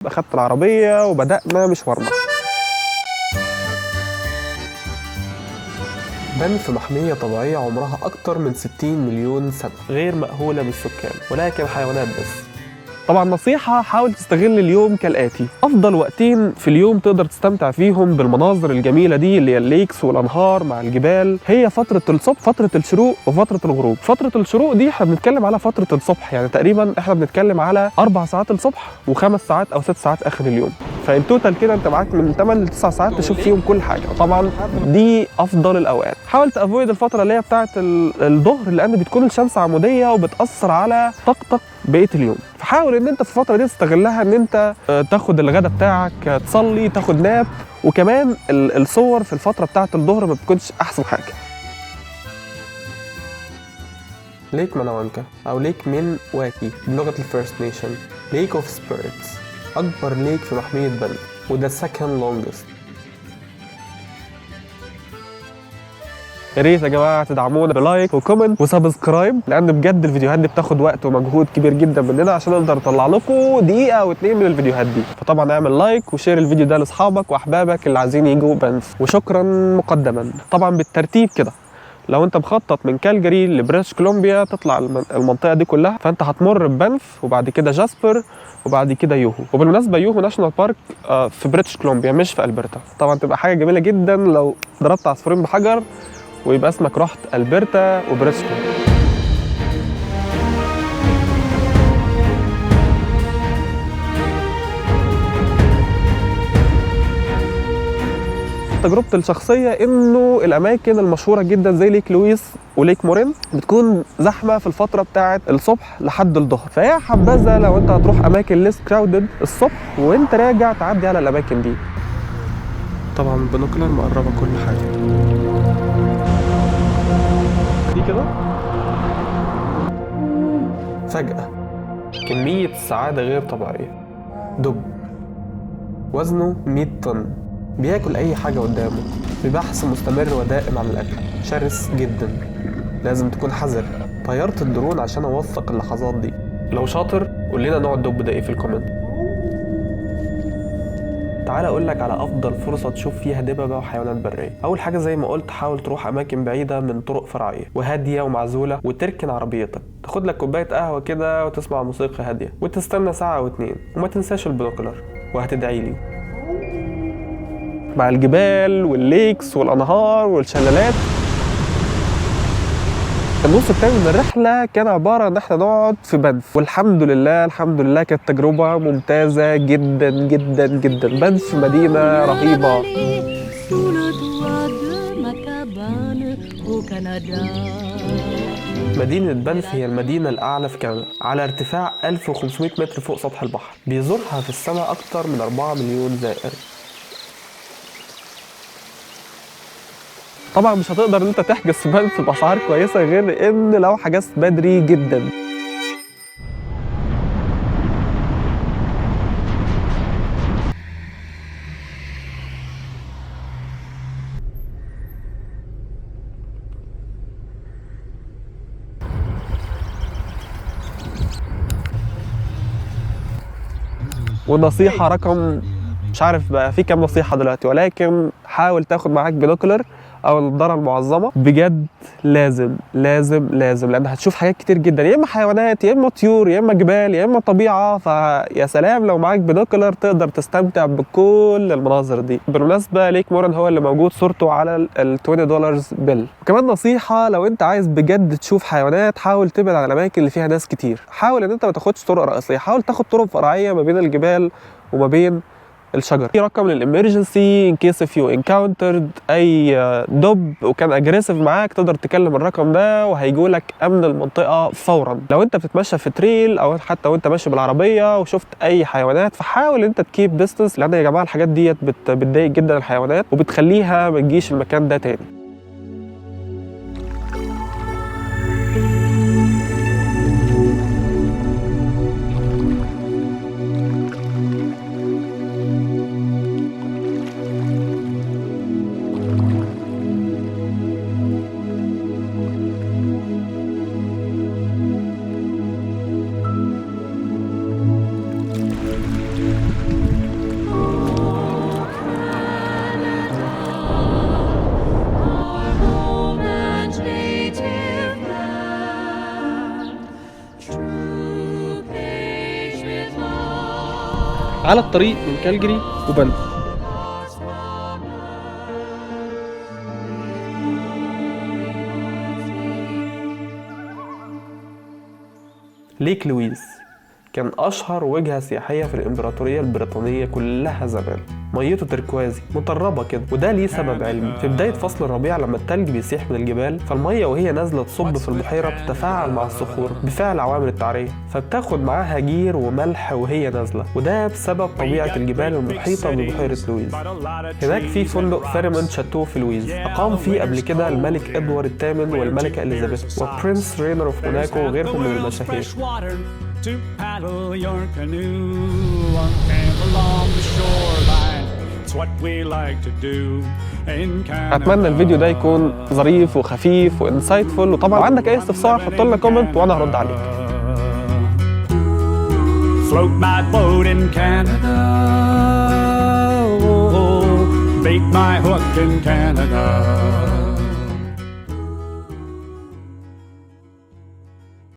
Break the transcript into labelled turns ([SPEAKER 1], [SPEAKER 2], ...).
[SPEAKER 1] اخدت العربية وبدأنا مشوارنا. بنف محمية طبيعية عمرها أكتر من 60 مليون سنة، غير مأهولة بالسكان ولكن حيوانات بس. طبعا نصيحة، حاول تستغل اليوم كالآتي: أفضل وقتين في اليوم تقدر تستمتع فيهم بالمناظر الجميلة دي اللي هي الليكس والأنهار مع الجبال هي فترة الصبح، فترة الشروق وفترة الغروب. فترة الشروق دي احنا بنتكلم على فترة الصبح، يعني تقريبا احنا بنتكلم على 4 ساعات الصبح و5 ساعات أو 6 ساعات آخر اليوم، فإن توتال كده انت معاك من 8 ل 9 ساعات تشوف فيهم كل حاجة. طبعا دي أفضل الأوقات. حاول تأفويد الفترة اللي هي بتاعة الظهر، لأن بتكون الشمس عمودية وبتأثر على طاقتك بقية اليوم. فحاول ان انت في الفتره دي تستغلها ان انت تاخد الغدا بتاعك، تصلي، تاخد ناب. وكمان الصور في الفتره بتاعه الظهر ما بتكونش احسن حاجه. ليك مناوانكا او ليك مين واكي بلغه الفيرست نيشن، ليك اوف سبيريتس، اكبر ليك في محميه بنف وده سكند لونجست. يا ريت يا جماعه تدعمونا بلايك وكومنت وسبسكرايب، لان بجد الفيديوهات دي بتاخد وقت ومجهود كبير جدا مننا عشان نقدر نطلع لكم دقيقه او 2 من الفيديوهات دي. فطبعا اعمل لايك وشير الفيديو ده لاصحابك واحبابك اللي عايزين يجوا بنف. وشكرا مقدما. طبعا بالترتيب كده، لو انت مخطط من كالجاري لبريتش كولومبيا تطلع المنطقه دي كلها، فانت هتمر ببنف وبعد كده جاسبر وبعد كده يوهو. وبالمناسبه يوهو ناشونال بارك في بريتش كولومبيا مش في البرتا. طبعا تبقى حاجه جميله جدا لو ضربت عصفورين بحجر ويبقى اسمك رحت البرتا وبريتش كولومبيا. تجربتي الشخصيه انه الاماكن المشهوره جدا زي ليك لويس وليك مورين بتكون زحمه في الفتره بتاعه الصبح لحد الظهر، فهي حبذا لو انت هتروح اماكن ليس كراودد الصبح وانت راجع تعدي على الاماكن دي. طبعا البنوكلر مقربه كل حاجه دي كده. فجأة كمية سعادة غير طبيعية. دب وزنه 100 طن بياكل أي حاجة قدامه ببحث مستمر ودائم عن الأكل، شرس جدا، لازم تكون حذر. طيرت الدرون عشان أوثق اللحظات دي. لو شاطر قول لنا نوع الدب ده إيه في الكومنت. تعال اقول لك على افضل فرصه تشوف فيها دببه وحيوانات بريه. اول حاجه زي ما قلت، حاول تروح اماكن بعيده من طرق فرعيه وهاديه ومعزوله، وتركن عربيتك تاخد لك كوبايه قهوه كده وتسمع موسيقى هاديه وتستنى ساعه او 2، وما تنساش البنوكلر وهتدعي لي. مع الجبال والليكس والانهار والشلالات. النص التاني من الرحلة كان عبارة ان احنا نقعد في بنف، والحمد لله الحمد لله كانت تجربة ممتازة جدا جدا جدا. بنف مدينة رهيبة. مدينة بنف هي المدينة الأعلى في كندا على ارتفاع 1500 متر فوق سطح البحر، بيزورها في السنة أكتر من 4 مليون زائر. طبعا مش هتقدر ان انت تحجز في بنف باسعار كويسه غير ان لو حجزت بدري جدا. والنصيحه رقم مش عارف بقى في كام نصيحه دلوقتي، ولكن حاول تاخد معاك بينوكلر او النضاره المعظمه. بجد لازم لازم لازم، لان هتشوف حاجات كتير جدا، يا اما حيوانات يا اما طيور يا اما جبال يا اما طبيعه. فيا سلام لو معاك بينوكلر تقدر تستمتع بكل المناظر دي. بالمناسبه ليك مورن هو اللي موجود صورته على $20 بيل. وكمان نصيحه، لو انت عايز بجد تشوف حيوانات حاول تبعد عن الاماكن اللي فيها ناس كتير. حاول ان انت ما تاخدش طرق رئيسيه، حاول تاخد طرق فرعيه ما بين الجبال وما بين الشجر. في رقم للامرجنسي ان كيس اف يو انكاونترد اي دب وكان اجريسيف معاك، تقدر تكلم الرقم ده وهيجوا لك امن المنطقه فورا. لو انت بتتمشى في تريل او حتى وانت ماشي بالعربيه وشفت اي حيوانات، فحاول انت تكيب ديستنس، لان يا جماعه الحاجات ديت بتضايق جدا الحيوانات وبتخليها ما تجيش المكان ده تاني. على الطريق من كالجري وبنف. ليك لويس كان أشهر وجهة سياحية في الإمبراطورية البريطانية كلها زمان. ميته تركوازي مطربة كده، وده ليه سبب علمي. في بداية فصل الربيع لما التلج بيسيح من الجبال، فالمية وهي نازلة تصب في البحيرة بتتفاعل مع الصخور بفعل عوامل التعرية، فبتاخد معاها جير وملح وهي نازلة، وده بسبب طبيعة الجبال المحيطة ببحيرة لويز. هناك في فندق فيرمنت شاتو في لويز، أقام فيه قبل كده الملك إدوارد الثامن والملكة إليزابيث وبرنس رينر اوف موناكو وغيرهم من المشاهير.
[SPEAKER 2] To paddle your canoe or camp along the shoreline. It's what we like to do in Canada.
[SPEAKER 1] اتمنى الفيديو ده يكون ظريف وخفيف وانسايتفول، وطبعا لو عندك اي استفسار حط لنا كومنت وانا هرد عليك.
[SPEAKER 2] Float my boat in Canada. Bait my hook in Canada.